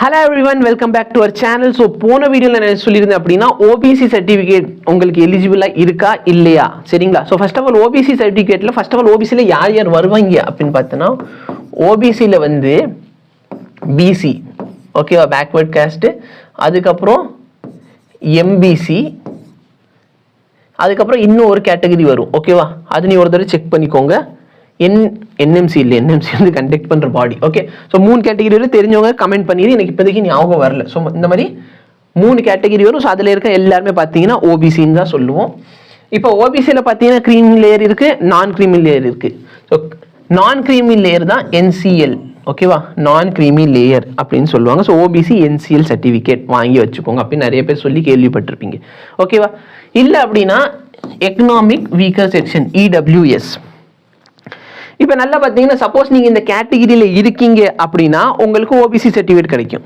Hello everyone, welcome back to our channel. So போன வீடியோல நான் சொல்லியிருந்தேன் அப்படின்னா OBC சர்டிஃபிகேட் உங்களுக்கு எலிஜிபிளா இருக்கா இல்லையா சரிங்களா. So first of all OBC சர்டிஃபிகேட்ல ஃபர்ஸ்ட் ஆஃப் ஆல் OBCல யார் யார் வருவாங்க அப்படின்னு பார்த்தோன்னா OBCல வந்து BC ஓகேவா பேக்வர்ட் காஸ்ட், அதுக்கப்புறம் MBC, அதுக்கப்புறம் இன்னும் ஒரு கேட்டகரி வரும் ஓகேவா. அது நீ ஒரு தடவை செக் பண்ணிக்கோங்க. NMC இல்லை, NMC வந்து கண்டக்ட் பண்ணுற பாடி ஓகே. ஸோ 3 கேட்டகரியில் தெரிஞ்சவங்க கமெண்ட் பண்ணிடு, எனக்கு இப்போதைக்கு ஞாபகம் வரல. ஸோ இந்த மாதிரி 3 கேட்டகரி வரும். ஸோ அதில் இருக்க எல்லாருமே பார்த்தீங்கன்னா OBCன்னு தான் சொல்லுவோம். இப்போ OBCயில் பார்த்தீங்கன்னா க்ரீமி லேயர் இருக்குது, நான் க்ரீமி லேயர் இருக்குது. ஸோ நான் க்ரீமி லேயர் தான் NCL ஓகேவா, நான் க்ரீமி லேயர் அப்படின்னு சொல்லுவாங்க. ஸோ OBC NCL சர்டிஃபிகேட் வாங்கி வச்சுக்கோங்க அப்படின்னு நிறைய பேர் சொல்லி கேள்விப்பட்டிருப்பீங்க ஓகேவா. இல்லை அப்படின்னா எக்கனாமிக் வீக்கர் செக்ஷன் EWS. இப்போ நல்லா பார்த்தீங்கன்னா சப்போஸ் நீங்கள் இந்த கேட்டகிரியில் இருக்கீங்க அப்படின்னா உங்களுக்கு OBC சர்டிஃபிகேட் கிடைக்கும்.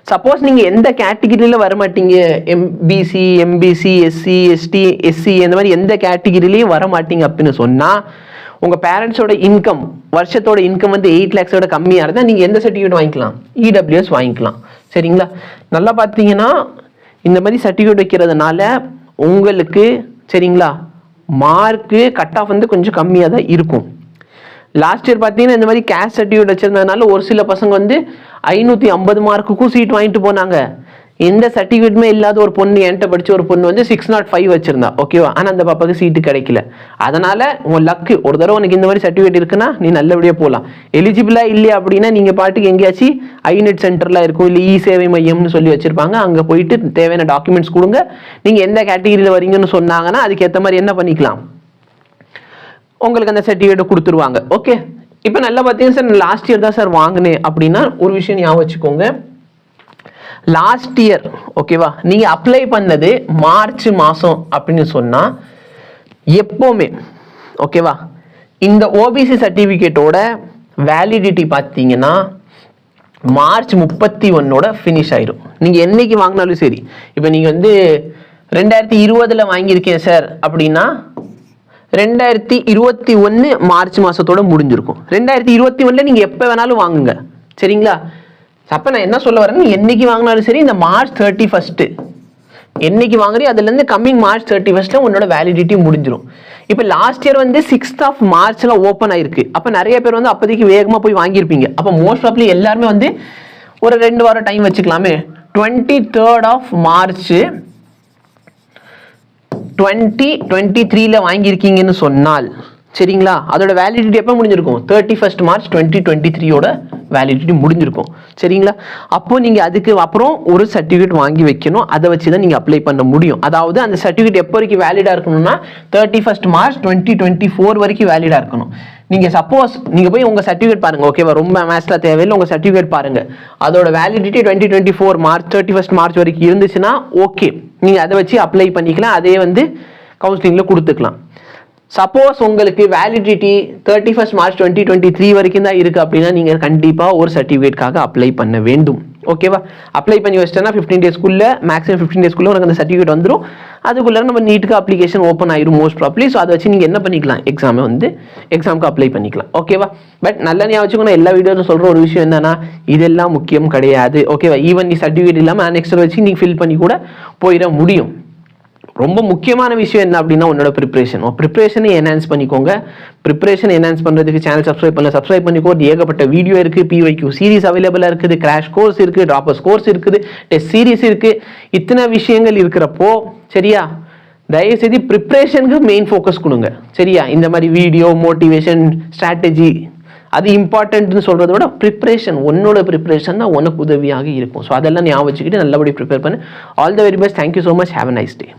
சப்போஸ் நீங்கள் எந்த கேட்டகிரியில் வரமாட்டீங்க, MBC, MBC, SC, ST, SC இந்த மாதிரி எந்த கேட்டகிரிலையும் வரமாட்டீங்க அப்படின்னு சொன்னால் உங்கள் பேரண்ட்ஸோட இன்கம் வருஷத்தோட இன்கம் வந்து 8 lakhs கம்மியாக இருந்தால் நீங்கள் எந்த சர்டிஃபிகேட் வாங்கிக்கலாம், EWS வாங்கிக்கலாம் சரிங்களா. நல்லா பார்த்தீங்கன்னா இந்த மாதிரி சர்டிஃபிகேட் வைக்கிறதுனால உங்களுக்கு சரிங்களா மார்க்கு கட் ஆஃப் வந்து கொஞ்சம் கம்மியாக தான் இருக்கும். லாஸ்ட் இயர் பார்த்தீங்கன்னா இந்த மாதிரி கேஸ்ட் சர்டிஃபிகேட் வச்சிருந்ததுனால ஒரு சில பசங்க வந்து 550 மார்க்குக்கும் சீட் வாங்கிட்டு போனாங்க. எந்த சர்டிஃபிகேட்டுமே இல்லாத ஒரு பொண்ணு என்கிட்ட படிச்ச ஒரு பொண்ணு வந்து 605 வச்சிருந்தா ஓகேவா. ஆனால் அந்த பாப்பாக்கு சீட்டு கிடைக்கல. அதனால உன் லக்கு, ஒரு தடவை உனக்கு இந்த மாதிரி சர்டிஃபிகேட் இருக்குன்னா நீ நல்லபடியாக போகலாம். எலிஜிபிளா இல்லையா அப்படின்னா நீங்கள் பாட்டுக்கு எங்கேயாச்சும் INET சென்டர்லாம் இருக்கும், இல்லை சேவை மையம்னு சொல்லி வச்சிருப்பாங்க, அங்கே போயிட்டு தேவையான டாக்குமெண்ட்ஸ் கொடுங்க. நீங்கள் எந்த கேட்டகிரியில் வரீங்கன்னு சொன்னாங்கன்னா அதுக்கேற்ற மாதிரி என்ன பண்ணிக்கலாம், உங்களுக்கு அந்த சர்டிஃபிகேட் கொடுத்துருவாங்க ஓகே. இப்போ நல்லா பார்த்தீங்கன்னா சார் லாஸ்ட் இயர் தான் சார் வாங்கினேன் அப்படின்னா ஒரு விஷயம் ஞாபகம் வச்சுக்கோங்க. லாஸ்ட் இயர் ஓகேவா நீங்கள் அப்ளை பண்ணது மார்ச் மாதம் அப்படின்னு சொன்னால் எப்போவுமே ஓகேவா இந்த OBC சர்டிஃபிகேட்டோட வேலிடிட்டி பார்த்தீங்கன்னா மார்ச் 31 ஃபினிஷ் ஆயிரும். நீங்கள் என்னைக்கு வாங்கினாலும் சரி. இப்போ நீங்கள் வந்து 2020 வாங்கியிருக்கேன் சார் அப்படின்னா 2021 மார்ச் மாதத்தோட முடிஞ்சிருக்கும். 2021 நீங்கள் எப்போ வேணாலும் வாங்குங்க சரிங்களா. அப்போ நான் என்ன சொல்ல வரேன்னு, என்னைக்கு வாங்கினாலும் சரி இந்த மார்ச் 31 என்னைக்கு வாங்குறீங்க அதுலேருந்து கம்மிங் மார்ச் 31 உன்னோட வேலிடிட்டி முடிஞ்சிடும். இப்போ லாஸ்ட் இயர் வந்து 6th March ஓப்பன் ஆயிருக்கு. அப்போ நிறைய பேர் வந்து அப்போதைக்கு வேகமாக போய் வாங்கியிருப்பீங்க. அப்போ மோஸ்ட் ப்ராப்ளி எல்லாருமே வந்து ஒரு 2 வாரம் டைம் வச்சுக்கலாமே. 23rd March 2023 வாங்கியிருக்கீங்கன்னு சொன்னால் சரிங்களா, அதோட வேலிடிட்டி எப்போ முடிஞ்சிருக்கும், 31st March 2023 வேலிடிட்டி முடிஞ்சிருக்கும் சரிங்களா. அப்போ நீங்கள் அதுக்கு அப்புறம் ஒரு சர்டிஃபிகேட் வாங்கி வைக்கணும். அதை வச்சு தான் நீங்கள் அப்ளை பண்ண முடியும். அதாவது அந்த சர்டிஃபிகேட் எப்போ வரைக்கும் வேலிடாக இருக்கணும்னா 31st March 2024 வரைக்கும் வேலிடாக இருக்கணும். நீங்கள் சப்போஸ் நீங்கள் போய் உங்கள் சர்டிஃபிகேட் பாருங்கள் ஓகேவா, ரொம்ப மேட்ச்ல தேவையில்லை, உங்கள் சர்டிஃபிகேட் பாருங்கள், அதோட வேலிடிட்டி 2024 March 31st March வரைக்கும் இருந்துச்சுன்னா ஓகே, நீங்கள் அதை வச்சு அப்ளை பண்ணிக்கலாம். அதே வந்து கவுன்சிலிங்கில் கொடுத்துக்கலாம். சப்போஸ் உங்களுக்கு வேலிடிட்டி 31st March 2023 வரைக்கும் தான் இருக்குது அப்படின்னா நீங்கள் கண்டிப்பாக ஒரு சர்டிஃபிகேட்காக அப்ளை பண்ண வேண்டும் ஓகேவா. அப்ளை பண்ணி வச்சிட்டேன்னா 15 daysக்குள்ளே மேக்ஸிமம் 15 daysக்குள்ளே உனக்கு அந்த சர்டிஃபிகேட் வந்துடும். அதுக்குள்ளே நம்ம நீட்டுக்கு அப்ளிகேஷன் ஓப்பன் ஆயிரும் மோஸ்ட் ப்ராப்ளி. ஸோ அதை வச்சு நீங்கள் என்ன பண்ணிக்கலாம், எக்ஸாமுக்கு அப்ளை பண்ணிக்கலாம் ஓகேவா. பட் நல்ல ஞாபகம் வச்சுக்கணும், எல்லா வீடியோவில் சொல்கிற ஒரு விஷயம் என்னன்னா இதெல்லாம் முக்கியம் கிடையாது ஓகேவா. ஈவன் நீ சர்டிஃபிகேட் இல்லாமல் அனெக்ஸ்ட்ரா வச்சு நீங்கள் ஃபில் பண்ணி கூட போயிட முடியும். ரொம்ப முக்கியமான விஷயம் என்ன அப்படின்னா உன்னோட ப்ரிப்ரேஷனை என்ஹான்ஸ் பண்ணிக்கோங்க. ப்ரிப்ரேஷன் என்ஹான்ஸ் பண்ணுறதுக்கு சேனல் சப்ஸ்கிரைப் பண்ணிக்கோ. ஏகப்பட்ட வீடியோ இருக்குது, PYQ சீரிஸ் அவைலபிளாக இருக்குது, கிராஷ் கோர்ஸ் இருக்குது, ட்ராப்பர்ஸ் கோர்ஸ் இருக்குது, டெஸ்ட் சீரிஸ் இருக்குது. இத்தனை விஷயங்கள் இருக்கிறப்போ சரியா தயவுசெய்து ப்ரிப்ரேஷனுக்கு மெயின் ஃபோக்கஸ் கொடுங்க சரியா. இந்த மாதிரி வீடியோ மோட்டிவேஷன் ஸ்ட்ராட்டஜி அது இம்பார்ட்டன்ட்னு சொல்கிறத விட ப்ரிப்ரேஷன், உன்னோட ப்ரிப்ரேஷன் தான் உனக்கு உதவியாக இருக்கும். ஸோ அதெல்லாம் ஞாபகம் வச்சுக்கிட்டு நல்லபடி ப்ரிப்பேர் பண்ணு. All the very best. Thank you so much. Have a nice day.